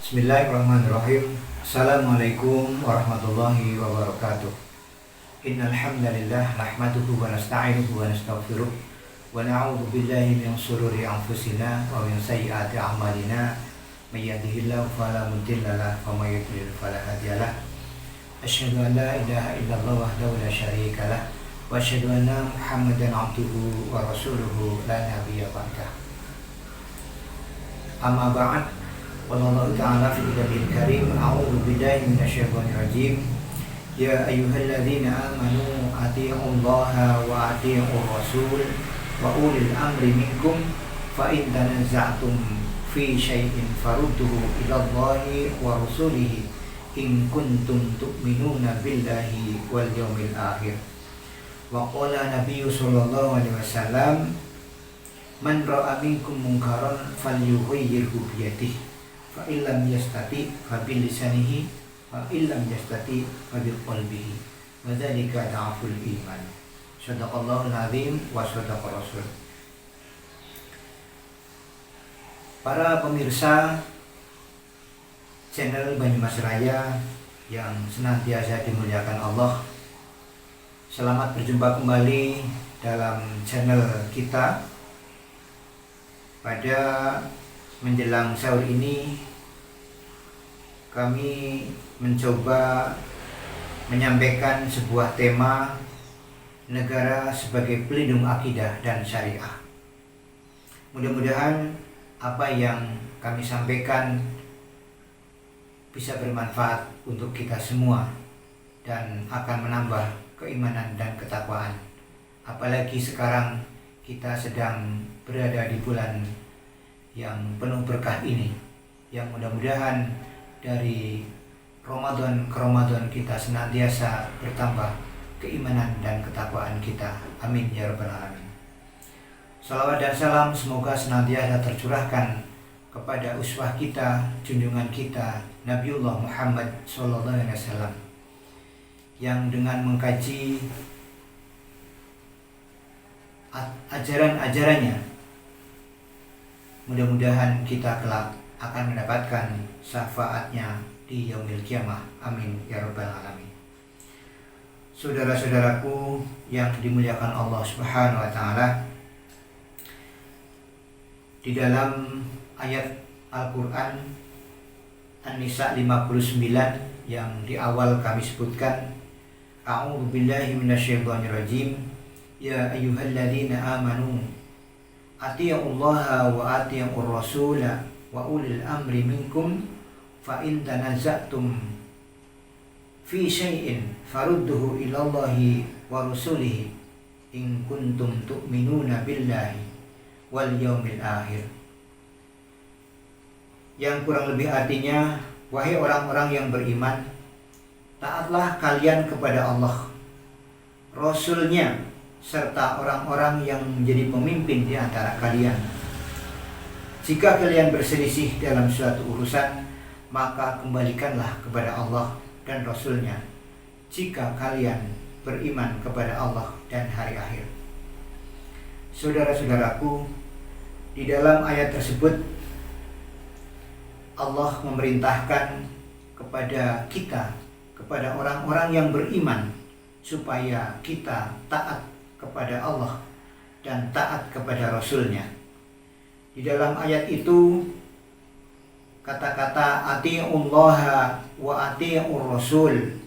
Bismillahirrahmanirrahim. Assalamualaikum warahmatullahi wabarakatuh. Innal hamdalillah nahmaduhu wa nasta'inuhu wa nastaghfiruh wa na'udzu billahi min shururi anfusina wa min sayyiati a'malina. May yahdihillahu fala mudilla lahu wa may yudlil fala hadiya lahu. Asyhadu an la ilaha illallah wahdahu la syarika lahu wa asyhadu anna Muhammadan 'abduhu wa rasuluhu la nabiyya ba'dah. Amma ba'd. Wallahu ta'ala fi kitabihil karim. A'udzu billahi minasyaitonir rajim. Ya ayyuhalladzina amanu athi'ullaha wa athi'ur rasul wa ulil amri minkum fa in tanaza'tum fi syai'in farudduhu ilallahi wa rasulihi in kuntum tu'minuna billahi wal yawmil akhir. Wa qala nabiyyu sallallahu alaihi wasallam, man ra'a minkum munkaran falyughayyirhu biyadihi fa illam yastati fa bil lisanihi fa illam yastati fa bil qalbihi wa dzalika dhaful iman. Shadaqallahul azim wa shadaqa rasul. Para pemirsa channel Banyumas Raya yang senantiasa dimuliakan Allah, selamat berjumpa kembali dalam channel kita. Pada menjelang sahur ini kami mencoba menyampaikan sebuah tema negara sebagai pelindung akidah dan syariah. Mudah-mudahan apa yang kami sampaikan bisa bermanfaat untuk kita semua dan akan menambah keimanan dan ketakwaan. Apalagi sekarang kita sedang berada di bulan yang penuh berkah ini, yang mudah-mudahan dari Ramadan ke Ramadan kita senantiasa bertambah keimanan dan ketakwaan kita. Amin ya rabbal alamin. Salawat dan salam semoga senantiasa tercurahkan kepada uswah kita, junjungan kita, Nabiullah Muhammad sallallahu alaihi wasallam, yang dengan mengkaji ajaran-ajarannya mudah-mudahan kita kelak akan mendapatkan syafaatnya di yaumil kiamah. Amin ya rabbal alamin. Saudara-saudaraku yang dimuliakan Allah Subhanahu wa taala, di dalam ayat Al-Qur'an An-Nisa 59 yang di awal kami sebutkan, a'udzu billahi minasyaitonir rajim, ya ayyuhalladzina amanu athi'ullaha wa athi'ur rasula wa ulil amri minkum fa in tanaza'tum fi syai'in farudduhu ilallahi wa rasulihi in kuntum tu'minuna billahi wal yawmil akhir. Yang kurang lebih artinya, wahai orang-orang yang beriman, taatlah kalian kepada Allah, Rasulnya, serta orang-orang yang menjadi pemimpin di antara kalian. Jika kalian berselisih dalam suatu urusan, maka kembalikanlah kepada Allah dan Rasulnya, jika kalian beriman kepada Allah dan hari akhir. Saudara-saudaraku, di dalam ayat tersebut Allah memerintahkan kepada kita, kepada orang-orang yang beriman, supaya kita taat kepada Allah dan taat kepada Rasulnya. Di dalam ayat itu kata-kata ati'ullaha wa ati'ur rasul.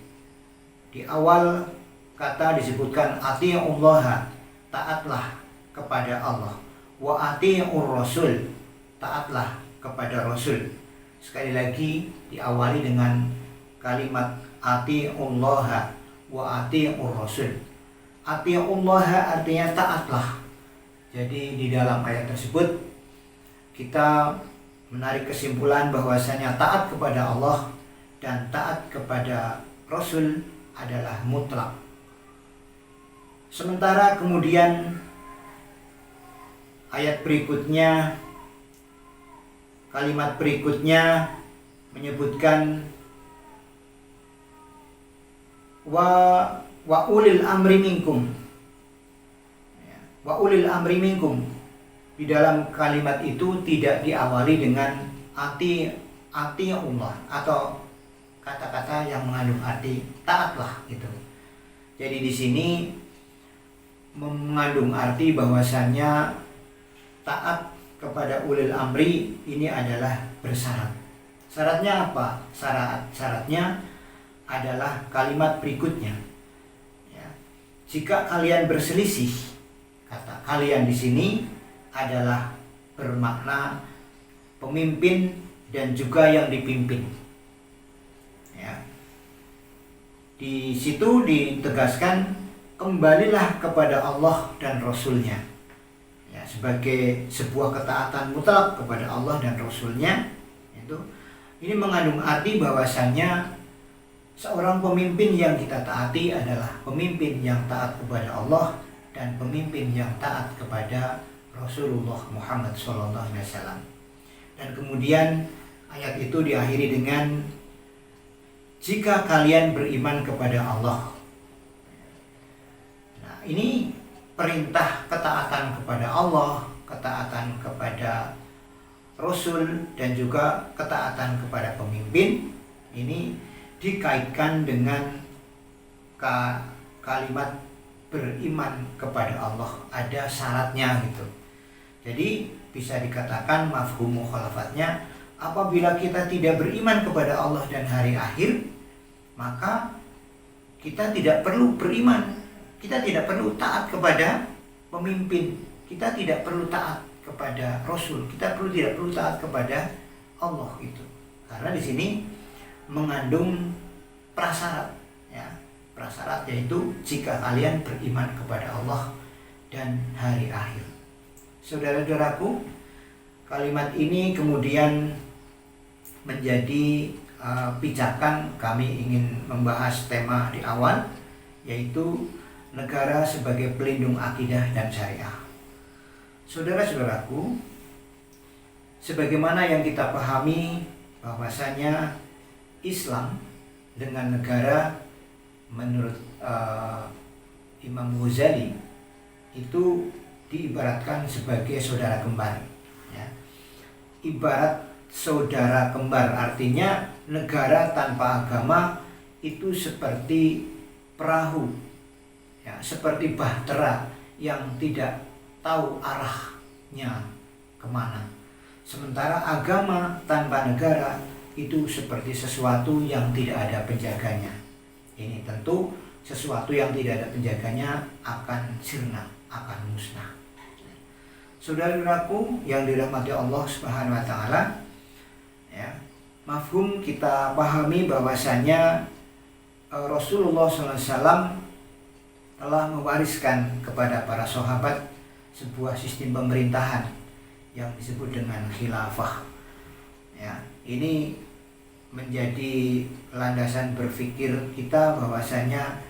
Di awal kata disebutkan ati'ullaha, taatlah kepada Allah, wa ati'ur rasul, taatlah kepada Rasul. Sekali lagi diawali dengan kalimat ati'ullaha wa ati'ur rasul. Ati'ullaha artinya taatlah. Jadi di dalam ayat tersebut kita menarik kesimpulan bahwasanya taat kepada Allah dan taat kepada Rasul adalah mutlak. Sementara kemudian ayat berikutnya, kalimat berikutnya menyebutkan wa ulil amri minkum. Wa ulil amri minkum. Di dalam kalimat itu tidak diawali dengan atiullah, atau kata-kata yang mengandung arti taatlah gitu. Jadi di sini mengandung arti bahwasannya taat kepada ulil amri ini adalah bersyarat. Syaratnya apa? Syaratnya adalah kalimat berikutnya. Ya. Jika kalian berselisih, kata kalian di sini adalah bermakna pemimpin dan juga yang dipimpin. Ya. Di situ ditegaskan kembalilah kepada Allah dan Rasul-Nya. Ya, sebagai sebuah ketaatan mutlak kepada Allah dan Rasul-Nya, itu ini mengandung arti bahwasannya seorang pemimpin yang kita taati adalah pemimpin yang taat kepada Allah dan pemimpin yang taat kepada Rasulullah Muhammad SAW. Dan kemudian ayat itu diakhiri dengan jika kalian beriman kepada Allah. Nah, ini perintah ketaatan kepada Allah, ketaatan kepada Rasul, dan juga ketaatan kepada pemimpin ini dikaitkan dengan kalimat beriman kepada Allah. Ada syaratnya gitu. Jadi bisa dikatakan mafhum mukhalafatnya, apabila kita tidak beriman kepada Allah dan hari akhir, maka kita tidak perlu beriman, kita tidak perlu taat kepada pemimpin, kita tidak perlu taat kepada Rasul, kita tidak perlu taat kepada Allah itu. Karena di sini mengandung prasyarat, ya, prasyarat yaitu jika kalian beriman kepada Allah dan hari akhir. Saudara-saudaraku, kalimat ini kemudian menjadi pijakan kami ingin membahas tema di awal, yaitu negara sebagai pelindung akidah dan syariah. Saudara-saudaraku, sebagaimana yang kita pahami bahwasanya Islam dengan negara menurut Imam Ghazali itu diibaratkan sebagai saudara kembar, ya. Ibarat saudara kembar artinya negara tanpa agama itu seperti perahu, ya, seperti bahtera yang tidak tahu arahnya kemana. Sementara agama tanpa negara itu seperti sesuatu yang tidak ada penjaganya. Ini tentu sesuatu yang tidak ada penjaganya akan sirna, akan musnah. Saudara-saudaraku yang dirahmati Allah Subhanahu wa taala, ya, mafhum kita pahami bahwasanya Rasulullah SAW telah mewariskan kepada para sahabat sebuah sistem pemerintahan yang disebut dengan khilafah. Ya, ini menjadi landasan berpikir kita bahwasanya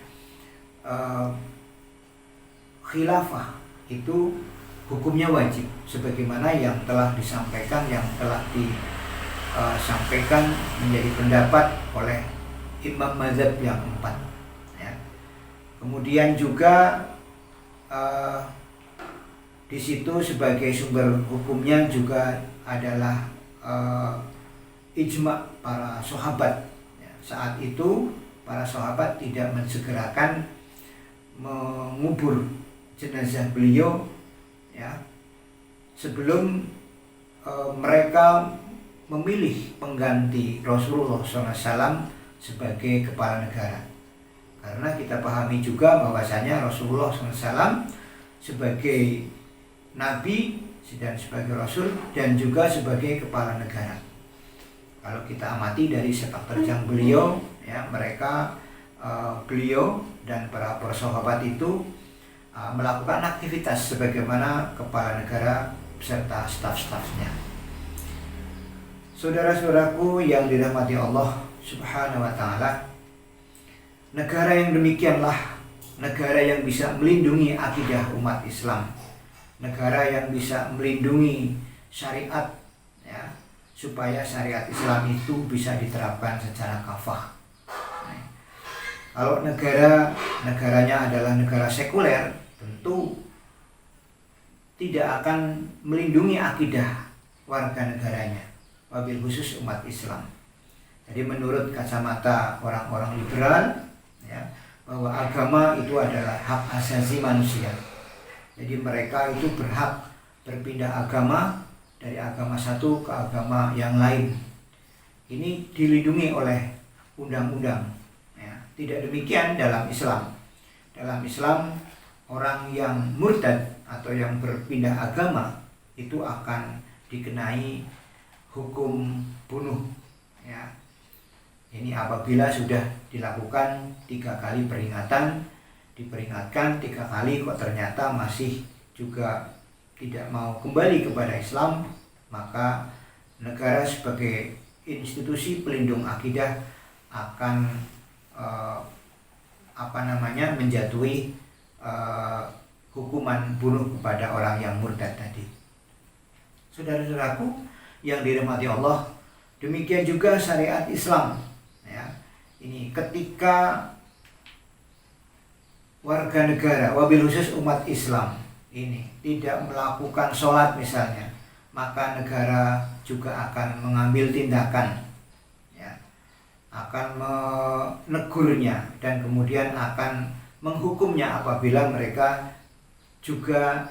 khilafah itu hukumnya wajib, sebagaimana yang telah disampaikan, disampaikan menjadi pendapat oleh imam mazhab yang 4. Ya. Kemudian juga di situ sebagai sumber hukumnya juga adalah ijma para sahabat. Ya, saat itu para sahabat tidak mensegerakan mengubur jenazah beliau, ya, sebelum mereka memilih pengganti Rasulullah SAW sebagai kepala negara. Karena kita pahami juga bahwasanya Rasulullah SAW sebagai Nabi dan sebagai Rasul dan juga sebagai kepala negara. Kalau kita amati dari sepak terjang beliau, ya, beliau dan para sahabat itu melakukan aktivitas sebagaimana kepala negara beserta staf-stafnya. Saudara-saudaraku yang dirahmati Allah Subhanahu wa taala, negara yang demikianlah negara yang bisa melindungi akidah umat Islam, negara yang bisa melindungi syariat, ya, supaya syariat Islam itu bisa diterapkan secara kafah. Kalau negaranya adalah negara sekuler, tentu tidak akan melindungi akidah warga negaranya. wabil khusus umat Islam. Jadi menurut kacamata orang-orang liberal, ya, bahwa agama itu adalah hak asasi manusia. Jadi mereka itu berhak berpindah agama dari agama satu ke agama yang lain. Ini dilindungi oleh undang-undang. Ya. Tidak demikian dalam Islam. Dalam Islam, orang yang murtad atau yang berpindah agama itu akan dikenai hukum bunuh. Ya. Ini apabila sudah dilakukan 3 kali peringatan, diperingatkan 3 kali kok ternyata masih juga tidak mau kembali kepada Islam, maka negara sebagai institusi pelindung akidah akan menjatuhi hukuman bunuh kepada orang yang murtad tadi. Saudara-saudaraku yang dirahmati Allah, demikian juga syariat Islam. Ya, ini ketika warga negara, wabil khusus umat Islam ini tidak melakukan sholat misalnya, maka negara juga akan mengambil tindakan, ya, akan menegurnya dan kemudian akan menghukumnya apabila mereka juga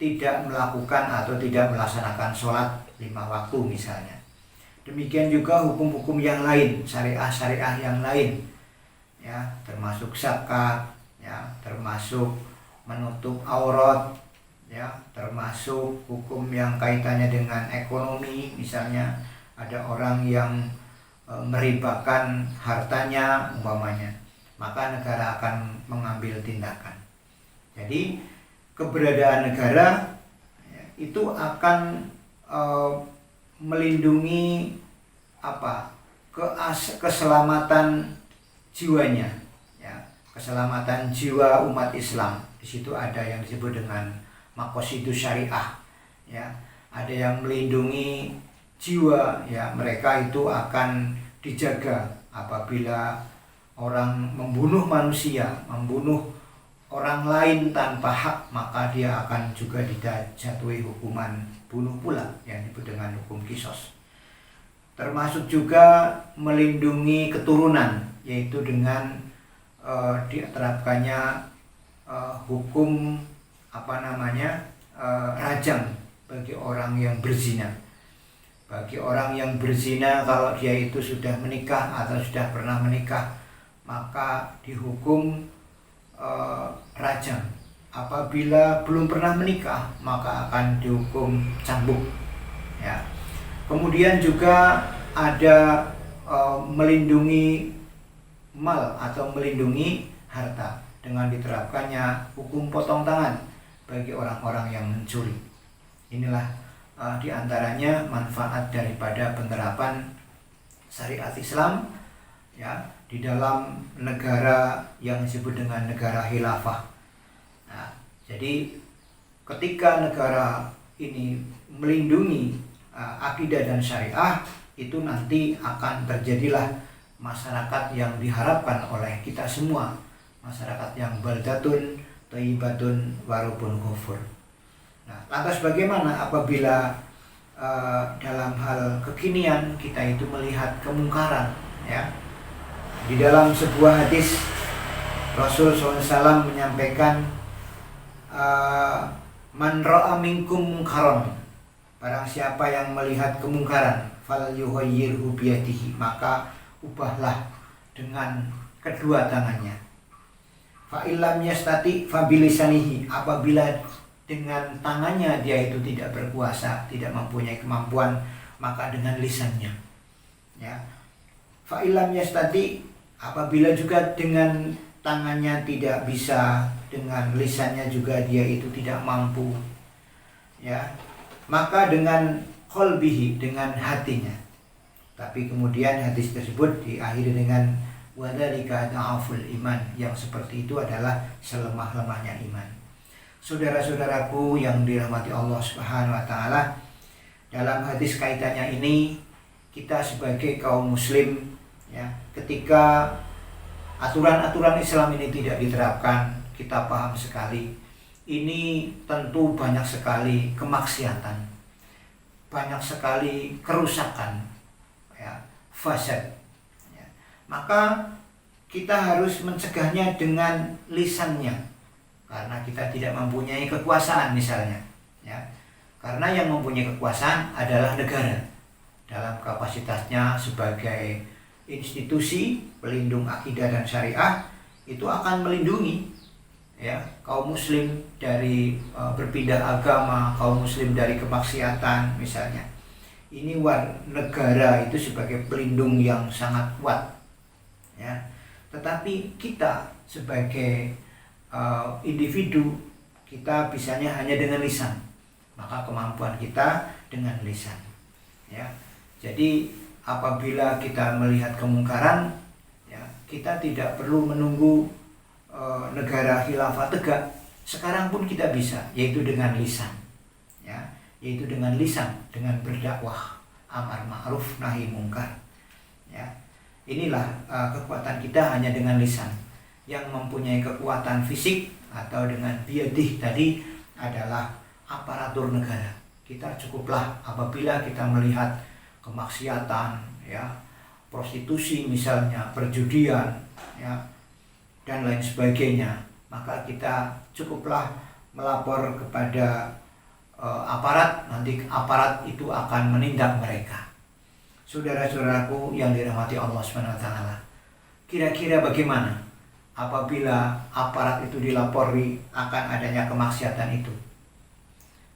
tidak melakukan atau tidak melaksanakan sholat 5 waktu misalnya. Demikian juga hukum-hukum yang lain, syariah-syariah yang lain, ya, termasuk zakat, ya, termasuk menutup aurat, ya, termasuk hukum yang kaitannya dengan ekonomi, misalnya ada orang yang meribakan hartanya umpamanya, maka negara akan mengambil tindakan. Jadi keberadaan negara, ya, itu akan melindungi keselamatan jiwanya, ya, keselamatan jiwa umat Islam. Di situ ada yang disebut dengan maqasidus syariah, ya, ada yang melindungi jiwa, ya, mereka itu akan dijaga apabila orang membunuh manusia, membunuh orang lain tanpa hak, maka dia akan juga dijatuhi hukuman bunuh pula yang disebut dengan hukum qisas. Termasuk juga melindungi keturunan, yaitu dengan diterapkannya hukum rajam bagi orang yang berzina. Bagi orang yang berzina, kalau dia itu sudah menikah atau sudah pernah menikah, maka dihukum rajam. Apabila belum pernah menikah, maka akan dihukum cambuk, ya. Kemudian juga ada melindungi mal atau melindungi harta dengan diterapkannya hukum potong tangan bagi orang-orang yang mencuri. Inilah diantaranya manfaat daripada penerapan syariat Islam, ya, di dalam negara yang disebut dengan negara khilafah. Nah, jadi ketika negara ini melindungi akidah dan syariah, itu nanti akan terjadilah masyarakat yang diharapkan oleh kita semua, masyarakat yang baldatun thayyibatun warubun ghafur. Nah, lantas bagaimana apabila dalam hal kekinian kita itu melihat kemungkaran, ya? Di dalam sebuah hadis Rasul SAW menyampaikan, man ra'a minkum mungkaron, barang siapa yang melihat kemungkaran, fal yuhayyirhu biyadihi, maka ubahlah dengan kedua tangannya. Fa illam yastati fa bilisanihi, apabila dengan tangannya dia itu tidak berkuasa, tidak mempunyai kemampuan, maka dengan lisannya, ya. Fa illam yastati, apabila juga dengan tangannya tidak bisa, dengan lisannya juga dia itu tidak mampu, ya, maka dengan qalbihi, dengan hatinya. Tapi kemudian hadis tersebut diakhiri dengan wadzalika dha'aful iman, yang seperti itu adalah selemah-lemahnya iman. Saudara-saudaraku yang dirahmati Allah Subhanahu wa taala, dalam hadis kaitannya ini kita sebagai kaum muslim, ya, ketika aturan-aturan Islam ini tidak diterapkan, kita paham sekali ini tentu banyak sekali kemaksiatan, banyak sekali kerusakan, ya, fasad. Ya. Maka kita harus mencegahnya dengan lisannya, karena kita tidak mempunyai kekuasaan misalnya. Ya. Karena yang mempunyai kekuasaan adalah negara dalam kapasitasnya sebagai institusi pelindung akidah dan syariah, itu akan melindungi, ya, kaum muslim dari berpindah agama, kaum muslim dari kemaksiatan misalnya. Ini negara itu sebagai pelindung yang sangat kuat, ya. Tetapi kita sebagai individu, kita bisanya hanya dengan lisan. Maka kemampuan kita dengan lisan, ya. Jadi apabila kita melihat kemungkaran, ya, kita tidak perlu menunggu negara khilafah tegak. Sekarang pun kita bisa, yaitu dengan lisan, ya, yaitu dengan lisan, dengan berdakwah amar ma'ruf nahi mungkar, ya. Inilah kekuatan kita hanya dengan lisan. Yang mempunyai kekuatan fisik atau dengan biyadih tadi adalah aparatur negara. Kita cukuplah apabila kita melihat kemaksiatan, ya, prostitusi misalnya, perjudian, ya, dan lain sebagainya, maka kita cukuplah melapor kepada aparat, nanti aparat itu akan menindak mereka. Saudara-saudaraku yang dirahmati Allah SWT, kira-kira bagaimana apabila aparat itu dilapori akan adanya kemaksiatan itu?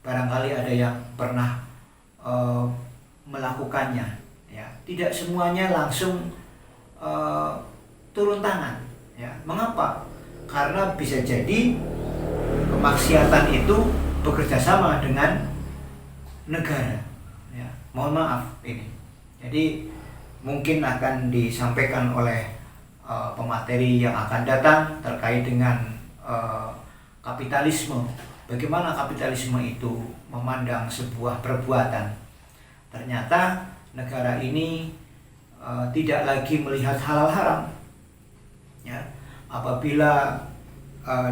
Barangkali ada yang pernah melakukannya, ya. Tidak semuanya langsung turun tangan, ya. Mengapa? Karena bisa jadi kemaksiatan itu bekerja sama dengan negara, ya. Mohon maaf ini. Jadi mungkin akan disampaikan oleh pemateri yang akan datang terkait dengan kapitalisme. Bagaimana kapitalisme itu memandang sebuah perbuatan. Ternyata negara ini tidak lagi melihat halal haram, ya. Apabila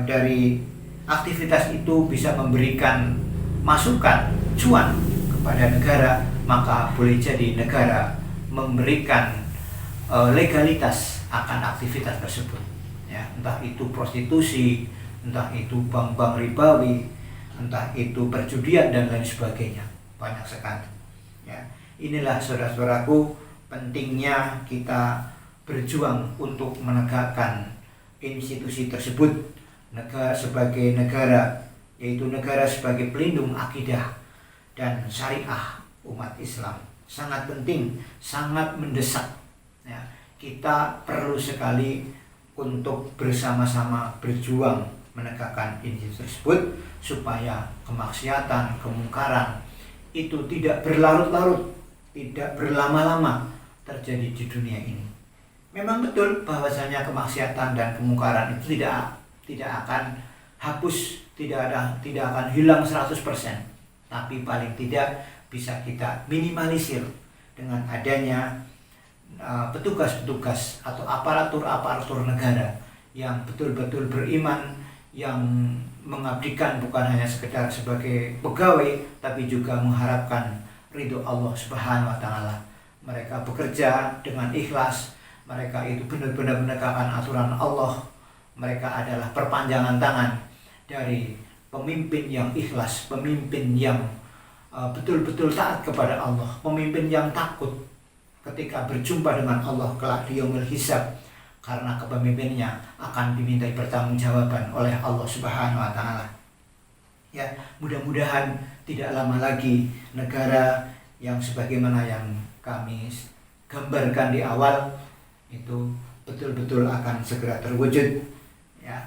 dari aktivitas itu bisa memberikan masukan cuan kepada negara, maka boleh jadi negara memberikan legalitas akan aktivitas tersebut, ya. Entah itu prostitusi, entah itu bank-bank ribawi, entah itu perjudian dan lain sebagainya, banyak sekali. Ya, inilah saudara-saudaraku pentingnya kita berjuang untuk menegakkan institusi tersebut, negara sebagai negara, yaitu negara sebagai pelindung akidah dan syariah umat Islam. Sangat penting, sangat mendesak, ya. Kita perlu sekali untuk bersama-sama berjuang menegakkan institusi tersebut supaya kemaksiatan, kemungkaran itu tidak berlarut-larut, tidak berlama-lama terjadi di dunia ini. Memang betul bahwasanya kemaksiatan dan kemungkaran itu tidak akan hapus, tidak akan hilang 100%, tapi paling tidak bisa kita minimalisir dengan adanya petugas-petugas atau aparatur negara yang betul-betul beriman, yang mengabdikan bukan hanya sekedar sebagai pegawai, tapi juga mengharapkan ridho Allah Subhanahu wa Ta'ala. Mereka bekerja dengan ikhlas, mereka itu benar-benar menegakkan aturan Allah. Mereka adalah perpanjangan tangan dari pemimpin yang ikhlas, pemimpin yang betul-betul taat kepada Allah, pemimpin yang takut ketika berjumpa dengan Allah kelak di yaumul hisab, karena kepemimpinnya akan dimintai pertanggungjawaban oleh Allah Subhanahu wa Ta'ala. Ya, mudah-mudahan tidak lama lagi negara yang sebagaimana yang kami gambarkan di awal itu betul-betul akan segera terwujud, ya.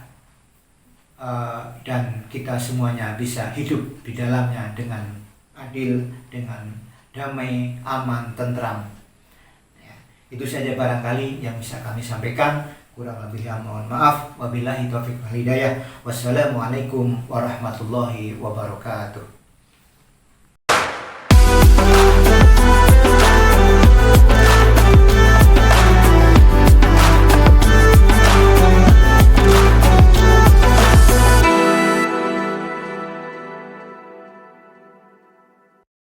Dan kita semuanya bisa hidup di dalamnya dengan adil, dengan damai, aman, tentram. Itu saja barangkali yang bisa kami sampaikan. Kurang lebihnya mohon maaf. Wabillahi taufiq wal hidayah. Wassalamualaikum warahmatullahi wabarakatuh.